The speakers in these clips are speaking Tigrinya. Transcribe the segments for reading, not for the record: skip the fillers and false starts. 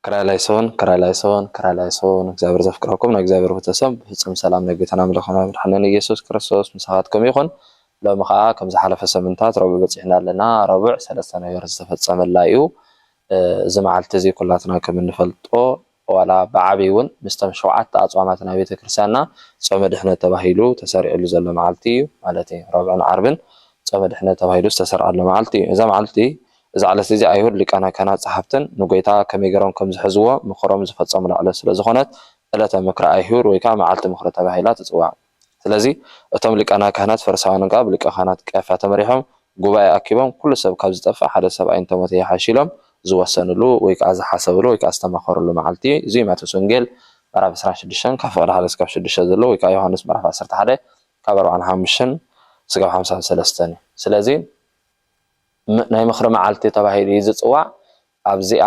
كرالايسون እግዚአብሔር ዘፍቅረኩም ናይ እግዚአብሔር ቤተሰብ ፍጹም ሰላም ነጌታና ምለኹና ብድሕነን ኢየሱስ ክርስቶስ ምስኻትኩም ይኹን ሎሚ ከዓ ከም ዝሓለፈ ሰምንታት ረቡዕ በፂሕና ኣለና ረቡዕ ሰለስተ ነገር ዝተፈጸመላ እዩ እዚ መዓልቲ እዚ ኩላትና ከም እንፈልጦ ዋላ ብዓብይ እውን ምስቶም ሸውዓተ ኣጽዋማት ናይ ቤተ ክርስቲያንና ጾመ ድሕነት ተባሂሉ ተሰሪዕሉ ዘሎ መዓልቲ እዩ ማለት እዩ ረቡዕን ዓርብን ጾመ ድሕነት ተባሂሉ ዝተሰርዓሉ መዓልቲ እዩ እዛ መዓልቲ إذا على سيدي أيهود اللي كانت صحفتن نقيتها كم يجرون كم زحزوا مخرم زفت صمنا على سلزخونات ثلاثة مكر أيهود ويكام عالت مخرة تباهيلات تسوع سلزي أتم لك أنا كهنات فرسان قبل لك كهنات كافة مريهم جواي أكيبهم كل سبب كابز تفا حدا سبع أنت متي حاشيلهم زوا سنلو ويك عز حسب له ويك أستمخر له معلتي زي ما تسونجل مرة بس راح شدشان كفر على سكاف شدش له ويك يوحنس مرة فسرت حدا كبروا عن همشن سكاف 53 سلزي ናይ ምኽሪ መዓልቲ ተባሂሉ ይዝጽዋዕ ኣብዚኣ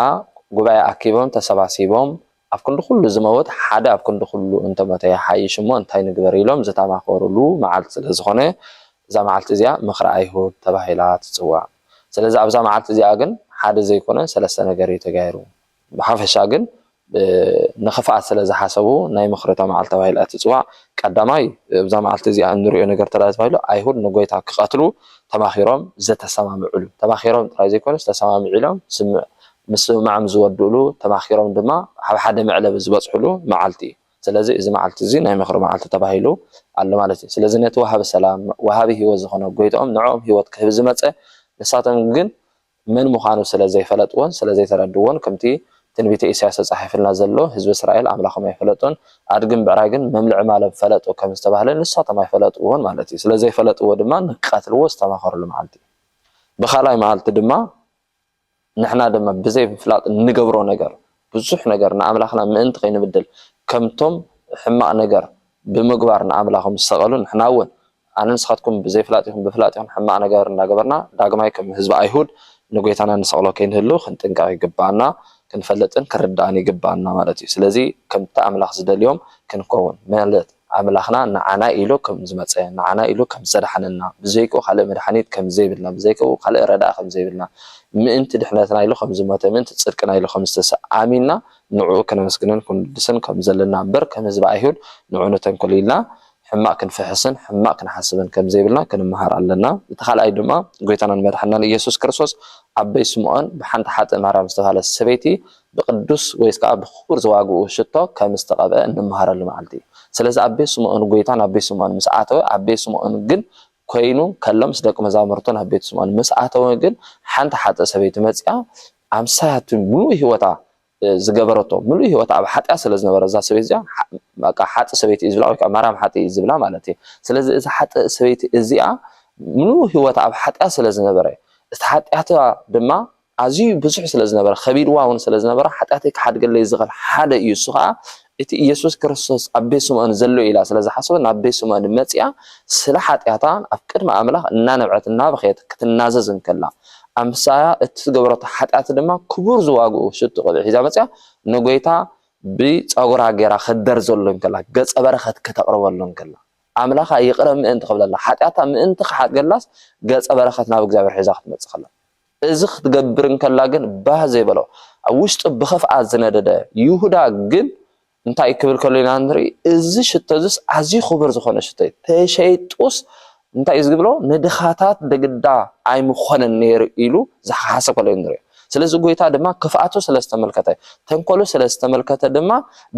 ጉባኤ ኣኪቦም ተሰባሲቦም ኣብ ክንዲ ኩሉ ዝመወት ሓደ ኣብ ክንዲ ኩሉ እንተመተ ይሓይሽ እሞ እንታይ ንግበር ኢሎም ዝተማኸሩሉ መዓልቲ ስለ ዝኾነ እዛ መዓልቲ እዚኣ ምኽሪ ኣይሁድ ተባሂላ ትጽዋዕ ስለዚ ኣብዛ መዓልቲ እዚኣ ግን ሓደ ዘይኮነ ሰለስተ ነገር እዩ ተጋይሩ ብሓፈሻ ግን ንኽፍኣት ስለ ዝሓሰቡ ናይ ምኽሪ መዓልቲ ተባሂላ ትጽዋዕ ቀዳማይ ኣብዛ መዓልቲ እዚኣ እንሪኦ ነገር ተባሂሉ ኣይሁድ ንጎይታ ክቐትሉ ተማኺሮም ዘተሰማምዑሉ ተማኺሮም ጥራይ ዘይኮነስ ተሰማምዑሎም ምስ ማዕም ዝወድሉ ተማኺሮም ድማ ኣብ ሓደ መዕለብ ዝበጽሕሉ መዓልቲ ስለዚ እዚ መዓልቲ እዚ ናይ ምኽሪ መዓልቲ ተባሂሉ ኣሎ ማለት እዩ ስለዚ ነቲ ወሃቢ ሰላም ወሃቢ ህይወት ዝኾነ ጎይቶኦም ንዕኦም ህይወት ክህብ ዝመፀ ንሳቶም ግን ምን ምዃኑ ስለ ዘይፈለጥዎን ስለ ዘይተረድዎን ከምቲ ትንቢተ ኢሳያስ ተጻሒፍልና ዘሎ ህዝቢ እስራኤል ኣምላኾም ኣይፈለጡን ኣድግን ብዕራግን መምልዕ ማለም ፈለጡ ከም ዝተባህለ ንሳቶም ኣይፈለጥዎን ማለት እዩ ስለ ዘይፈለጥዎ ድማ ንቀትልዎ ዝተማኸሩሉ መዓልቲ ብኻልኣይ መዓልቲ ድማ ንሕና ድማ ብዘይ ምፍላጥ ንገብሮ ነገር ብዙሕ ነገር ንኣምላኽና ምእንቲ ከይንብድል ከምቶም ሕማቕ ነገር ብምግባር ንኣምላኾም ዝሰቐሉ ንሕና እውን ኣነ ንስኻትኩም ብዘይ ፍላጥ ይኹን ብፍላጥ ይኹን ሕማቕ ነገር እናገበርና ዳግማይ ከም ህዝቢ ኣይሁድ ንጎይታና ንሰቕሎ ከይንህሉ ክንጥንቀቕ ይግባአና ክንፈልጥን ክርዳእን ይግባአና ማለት እዩ ስለዚ ከምቲ ኣምላኽ ዝደልዮም ክንከውን ማለት ኣምላኽና ንዓና ኢሉ ከም ዝመፀ ንዓና ኢሉ ከም ዘድሓነና ብዘይክኡ ካልእ መድሓኒት ከም ዘይብልና ብዘይክኡ ካልእ ረዳእ ከም ዘይብልና ምእንቲ ድሕነትና ኢሉ ከም ዝሞተ ምእንቲ ጽድቅና ኢሉ ከም ዝተሰኣሚና ንዕኡ ክነመስግንን ክንድስን ከም ዘለና እምበር ከም ህዝቢ ኣይሁድ ንዕኡ ነተንኮል ኢልና ሕማቅ ክንፍሕስን ሕማቅ ክንሓስብን ከም ዘይብልና ክንመሃር ኣለና እቲ ካልኣይ ድማ ጎይታናን መድሓኒትናን ኢየሱስ ክርስቶስ ኣበይ ስምዖን ብሓንቲ ሓጥእ ማርያም ዝተባሃለት ሰበይቲ ብቅዱስ ወይስ ከዓ ብኽቡር ዘዋግኡ ሽቶ ከም ዝተቐብአ እንመሃረሉ መዓልቲ እዩ ስለዚ ኣበይ ስምዖን ጎይታን ኣበይ ስምዖን ምስ ኣተወ ኣበይ ስምዖን ግን ኮይኑ ከሎም ምስ ደቂ መዛሙርቱን ኣበይ ስምዖን ምስ ኣተወ ግን ሓንቲ ሓጥእ ሰበይቲ መፂኣ ኣምሳያቱ ሙሉእ ህይወታ ዝገበረቶ ሙሉእ ህይወታ ኣብ ሓጢያ ስለ ዝነበረ እዛ ሰበይቲ እዚኣ በቃ ሓጥእ ሰበይቲ ዝብላ ወይ ከዓ ማርያም ሓጥእ ዝብላ ማለት እዩ ስለዚ እዚ ሓጥእ ሰበይቲ እዚኣ ሙሉእ ህይወታ ኣብ ሓጢያ ስለ ዝነበረ እቲ ሓጢያታ ድማ ኣዝዩ ብዙሕ ስለ ዝነበረ ከቢድዋ እውን ስለ ዝነበረ ሓጢያተይ ክሓድገለይ ዝኽእል ሓደ እዩ እሱ ከዓ እቲ ኢየሱስ ክርስቶስ ኣበይ ስምዖን ዘሎ ኢላ ስለ ዝሓሰበ ናብ ቤት ስምዖን መፂኣ ስለ ሓጢያታ ኣብ ቅድሚ ኣምላኽ እናነብዐት እናበኸየት ክትናዘዝ እንከላ ኣምሳያ እቲ ዝገበረቶ ሓጢያት ድማ ክቡር ዝዋግኡ ሽቱ ቅብዕ ሒዛ መፂኣ ንጎይታ ብፀጉራ ጌራ ክደርዘሉ እንከላ ገፀ በረኸት ከተቕርበሉ እንከላ ኣምላኻ ይቕረ ምእንቲ ክብለላ ሓጢያታ ምእንቲ ክሓድገላስ ገፀ በረኸት ናብ እግዚኣብሔር ሒዛ ክትመፅእ ከላ እዚ ክትገብር እንከላ ግን ባህ ዘይበሎ ኣብ ውሽጡ ብኽፍኣት ዝነደደ ይሁዳ ግን እንታይ ክብል ከሎ ኢና ንርኢ እዚ ሽቶ እዚስ ኣዝዩ ክቡር ዝኾነ ሽቶ እዩ ተሸይጡስ እንታይ እዩ ዝግብሎ ንድኻታት ደግዳ ኣይምኾነን ነይሩ ኢሉ ዝሓሰብ ከሎ ንሪኦ ስለዚ ጎይታ ድማ ክፍኣቱ ስለ ዝተመልከተ ተንኮሉ ስለ ዝተመልከተ ድማ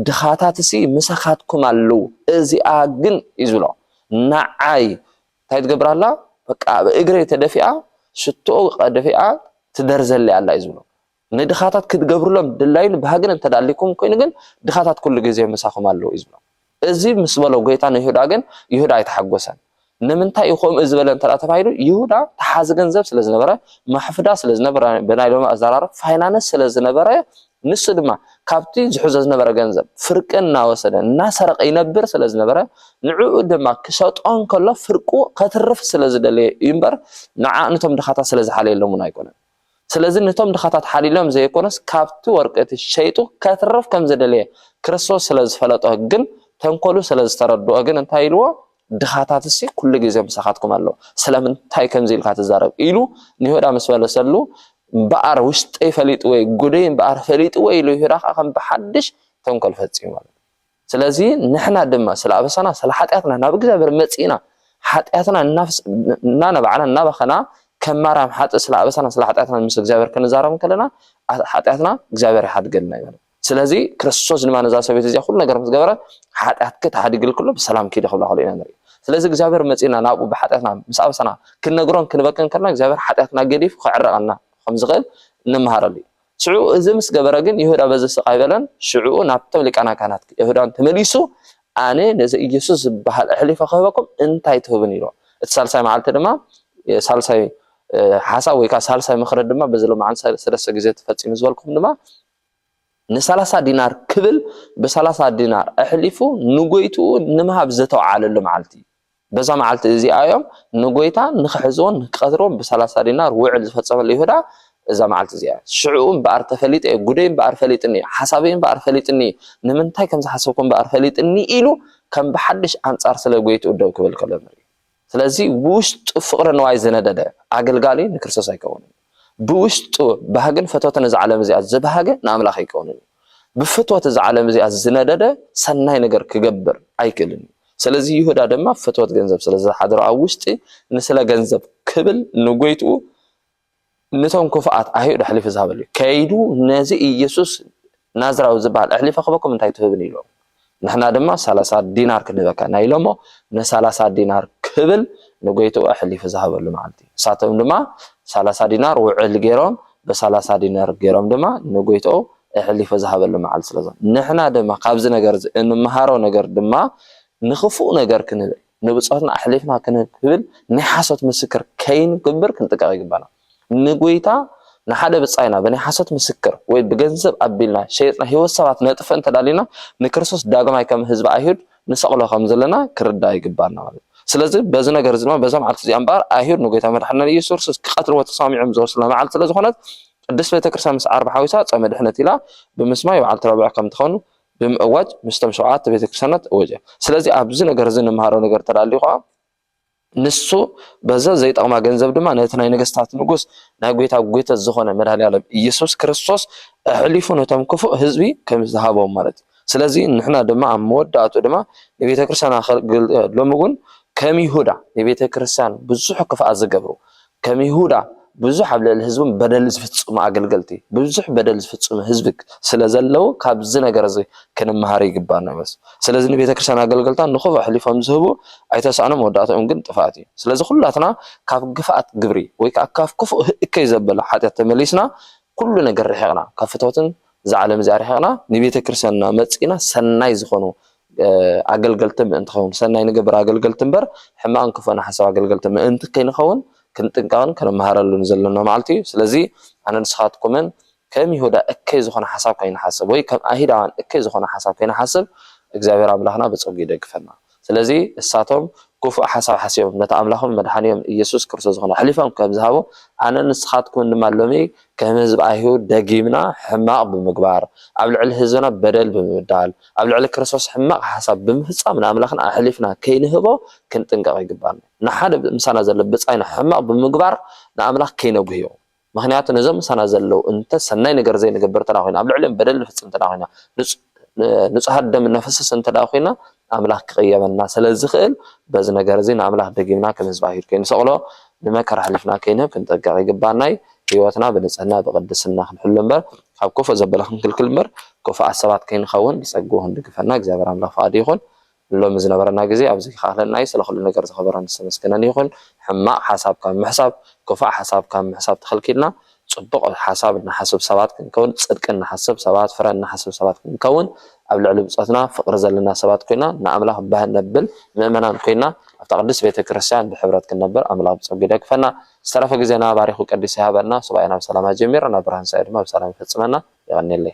ድኻታትሲ ምሳኻትኩም ኣለዉ እዚኣ ግን እዩ ዝብሎ ንዓይ እንታይ ትገብራላ በቃ ብእግሪ ተደፊኣ ሽቶኡ ቀደፊኣ ትደርዘሊ ኣላ እዩ ዝብሎ ንድኻታት ክትገብርሎም ድላይን ባህግን እንተዳሊኩም ኮይኑ ግን ድኻታት ኩሉ ግዜ ምሳኹም ኣለዉ እዩ ዝብሎ እዚ ምስ በሎ ጎይታ ንይሁዳ ግን ይሁዳ ኣይተሓጎሰን ንምንታይ ይኾም እዚ በለ እንተዳ ተባሂሉ ይሁዳ ተሓዚ ገንዘብ ስለ ዝነበረ ማሕፍዳ ስለ ዝነበረ ብናይ ሎሚ ኣዘራርባ ፋይናንስ ስለ ዝነበረ ንሱ ድማ ካብቲ ዝሕዞ ዝነበረ ገንዘብ ፍርቂ እናወሰደ እናሰረቀ ይነብር ስለ ዝነበረ ንዕኡ ድማ ክሸጦን ከሎ ፍርቁ ከትርፍ ስለ ዝደለየ እዩ እምበር ንዓ ነቶም ድኻታት ስለ ዝሓለየሎም ኣይኮነን ስለዚ ነቶም ድኻታት ሓሊሎም ዘይኮነስ ካብቲ ወርቀት ሸይጡ ከትርፍ ከም ዝደለየ ክርስቶስ ስለ ዝፈለጦ ግን ተንኮሉ ስለ ዝተረድኦ ግን እንታይ ኢልዎ ድኻታትሲ ኩሉ ግዜ ምሳኻትኩም ኣለዉ ስለምንታይ ከምዚ ኢልካ ትዛረብ ኢሉ ንይሁዳ ምስ መለሰሉ بقر وشطي فليط وي غدين بقر فليط وي لو يراخ كم بحدش تنكل فصيم ማለት ስለዚህ ንሕና ድማ ስለአበሳና ስለሐጢያትና ናብ እግዚአብሔር መጽኢና ሐጢያትና እና ነባዕና እናበኸና ከማራም ሐጥ ስለአበሳና ስለሐጢያትና ምስ እግዚአብሔር ከነዛረም ከለና ሐጢያትና እግዚአብሔር ይሐድገልና ይላል ስለዚህ ክርስቶስ ድማ ነዛ ሰበት እዚያ ሁሉ ነገር መስገበረ ሐጢያትከ ተሐድግል ኩሉ በሰላም ከይደ ክብላ ሁሉ ኢና ነሪ ስለዚህ እግዚአብሔር መጽኢና ናቡ በሐጢያትና ምስ አበሳና ክንነግሮን ክንበከን ከለና እግዚአብሔር ሐጢያትና ገዲፍ ክዕረቀና ከም ዝኽእል ንምሃረሉ شعو إزمس جبرجن يهودا بزس قابلن شعو نبتم لكأنا كانت يهودا تمليسو أنا نز يسوع بحلف خبركم أنت يتهبني له السالسة مع التدمى سالسة حسا ويكا سالسة مخرج دمى بزلوا معن سلسة جزء فتي مزولكم دمى نسالسة دينار كبل بسالسة دينار أحلفه نجويتو نمها بزتو على اللي معلتي بزا معلت زي أيام نجويتا نخحزون نقدرون بسالسة دينار وعد فتسمى اليهودا إذا معلت زيادة شعوب بعرفليت جودين بعرفليتني حسابين بعرفليتني نمنتاي كم حسابكم بعرفليتني إلو كم بحدش أنصار سلويت قدام قبل كلام سلازي وشت فقر نوايز نددا عقل قالي نكرسس هيكون بوشت بهجن فتوة نزعل مزياد زبهجن نعمل هيكون بفتوة نزعل مزياد زنددا سناي نجر كجبر أيكلني سلازي يهودا دم فتوة جنزب سلازي حضر عوشتي نسلا جنزب قبل نجويتو نتهم كفاءات أهيد حلف ذهب لي كيدو نازي يسوس نازر أو زبال أحلف أخبركم أنت تهبني له نحن دما 30 دينار كنا بكنا يلومو ن30 دينار قبل نقيتو أحلف ذهب له معلتي ساعتهم دما 30 دينار وعل جيرهم ب30 دينار جيرهم دما نقيتو أحلف ذهب له معلت لازم نحن دما قابز نجار إنه مهارو نجار دما نخفو نجار كنا نبصرنا أحلفنا كنا قبل نحسط مسكر كين كبر كنت قاعد بنا نقويتا نحدا بصاينا بني حسد مسكر وي بجنزب ابيلنا شيطنا هي وسبات نطف انت دالينا نكرسوس داغماي كم حزب ايهود نسقلو خمزلنا كردا يغبارنا ማለት ስለዚህ በዚ ነገር ዝማ በዛም ዓልት ዚ አንባር አይሁድ ንጎይታ መድሐና ኢየሱስ ከቀትር ወተሳሚዑም ዘወስለ ማዓልት ስለዝኾነት ቅድስት ቤተክርስቲያን ምስ ዓርብ ሓዊሳ ጸመ ድሕነት ኢላ ብምስማይ ዓልት ረብዕ ከም ትኾኑ ብምእዋጅ ምስቶም ሸውዓተ ቤተክርስቲያናት ወጀ ስለዚህ ኣብዚ ነገር ዝንምሃሮ ነገር ተዳሊቑ ንሱ በዛ ዘይጣማ ገንዘብ ድማ ነተናይ ነገስታት ንጉስ ናይ ጎይታ ዝኾነ መድኃኒዓለም ኢየሱስ ክርስቶስ ሕሊፉ ነቶም ክፉ ህዝቢ ከም ዝሃቦም ማለት ስለዚህ ንሕና ድማ ኣብ መወዳእቱ ድማ የቤተክርስቲያን ሎምጉን ከም ይሁዳ የቤተክርስቲያን ብዙሕ ክፋት ዝገብሩ ከም ይሁዳ ብዙሕ ኣብ ልዕሊ ህዝብን በደል ዝፍጽሙ ኣገልገልቲ ብዙሕ በደል ዝፍጽሙ ህዝቢ ስለዘለው ካብዚ ነገር እዚ ክንመሃር ይግባና ማለት ስለዚህ ንቤተክርስቲያን ኣገልገልታ ንኹብ ሕሊፎም ዝህቡ ኣይተሳእኖም ወዳእቶም ግን ጥፋት እዩ ስለዚህ ሁላትና ካብ ግፋት ግብሪ ወይ ካብ ክፉእ እከይ ዘበለ ሓጢያት ተመሊስና ኩሉ ነገር ርሒቕና ካብ ፍትወትን ዝዓለም እዚ ርሒቕና ንቤተክርስቲያንና መጽኢና ሰናይ ዝኾኑ ኣገልገልቲ ምእንቲ ኸውን ሰናይ ንገብር ኣገልገልቲ እምበር ሕማቕን ክፉእን ሓሳብ ኣገልገልቲ ምእንቲ ከይንኸውን كنتنقان كنا مهارلون زلنا معلتي سلزي أنا نسخاتكمن كم يهودا أكيد زخنا حساب كين حسب وي كم أهيد عن أكيد زخنا حساب كين حسب إجزاء راملهنا بتسوي دق فنا سلزي الساتهم كوفو حساب حسيهم نتعاملهم مدحانيهم يسوع كرسوس زخنا حلفهم كم ذهبوا أنا نسخاتكم معلومي كم يزب أهيد دقيمنا حماق بمقبار قبل على هزنا بدل بمدال قبل على كرسوس حماق حساب بمحصام نعملهنا حلفنا كين هبو كنتنقا يقبان نحن مسانا زل بصاينا حماق بمقبار نعملها كين بهيو مخنيات نزم مسانا زلو انت سناي نجر زي نجبرتنا خوينا قبل علم بدل فصمتنا خوينا نصح دم النفس انت خوينا عملها قيمنا سلازي خيل بز نجر زي نعملها دقيمنا كم زباهير كين سقلو نمكر حلفنا كينه كنتنقا يقباناي هيوتنا بنصحنا بقدسنا نحل امبر ካብ ኮፍ ዘበላኽን ክልክል ምር ኮፍ ዓሰባት ከይን ኸውን ይጸግዎን ድግፈና እግዚአብሔር አምላክ ፈቃድ ይሁን ሎም ዝነበረና ግዜ ኣብዚ ካህለናይ ስለኹሉ ነገር ዝኸበረን ዝተመስገነን ይሁን ሕማቕ ሓሳብ ካብ ምሕሳብ ኮፍ ሓሳብ ካብ ምሕሳብ ተኸልኪልና ጽቡቕ ሓሳብ ንሓስብ ሰባት ክንከውን ጽድቅ ንሓስብ ሰባት ፍረ ንሓስብ ሰባት ክንከውን ኣብ ልዕሊ ብጾትና ፍቅሪ ዘለና ሰባት ኮይና ንኣምላኽ ባህ ነብል ምእመናን ኮይና ኣብ ተቅድስ ቤተክርስቲያን ብሕብረት ክንነብር ኣምላኽ ብጸጋ ይደግፈና استرافق زينا باريخو قديس هابنا سبعنا بسلامة جميرنا برهان سعيد ما بسلامة فتصمنا يغني اللي